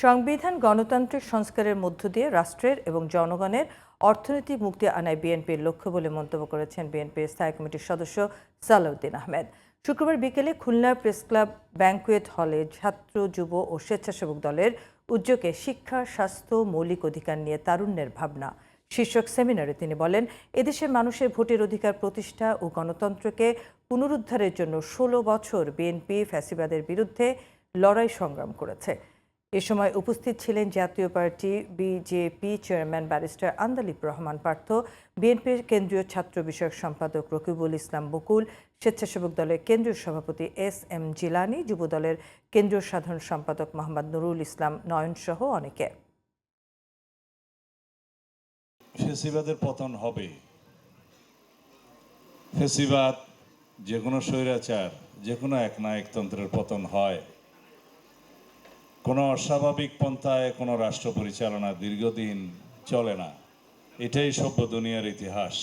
সংবিধান গণতান্ত্রিক সংস্কারের মধ্য দিয়ে রাষ্ট্রের এবং জনগণের অর্থনৈতিক মুক্তি আনায় বিএনপির লক্ষ্য বলে মন্তব্য করেছেন বিএনপির স্থায়ী কমিটির সদস্য সালাউদ্দিন আহমেদ। শুক্রবার বিকেলে খুলনা প্রেস ক্লাব ব্যাংকুয়েট হলে ছাত্র, যুব ও স্বেচ্ছাসেবক দলের উদ্যোগে শিক্ষা, স্বাস্থ্য, মৌলিক অধিকার নিয়ে তারুণ্যের ভাবনা শীর্ষক সেমিনারে তিনি বলেন, এদেশের মানুষের ভোটের অধিকার প্রতিষ্ঠা ও গণতন্ত্রকে পুনরুদ্ধারের জন্য ১৬ বছর বিএনপি ফ্যাসিবাদের বিরুদ্ধে লড়াই সংগ্রাম করেছে। এ সময় উপস্থিত ছিলেন জাতীয় party BJP chairman barrister Andalib Rahman Partha, বিএনপির কেন্দ্রীয় ছাত্র বিষয়ক সম্পাদক রকিবুল ইসলাম বকুল, স্বেচ্ছাসেবক দলের কেন্দ্রীয় সভাপতি SM জিলানী, যুব দলের কেন্দ্রীয় সাধারণ সম্পাদক মোহাম্মদ নুরুল ইসলাম নয়ন সহ অনেকে। ফ্যাসিবাদের পতন হবে। ফ্যাসিবাদ যে কোনো স্বৈরাচার, যে কোনো একনায়কতন্ত্রের পতন হয়। কোনো অস্বাভাবিক পন্থায় কোনো রাষ্ট্র পরিচালনা দীর্ঘদিন চলে না। এটাই সভ্য দুনিয়ার ইতিহাস।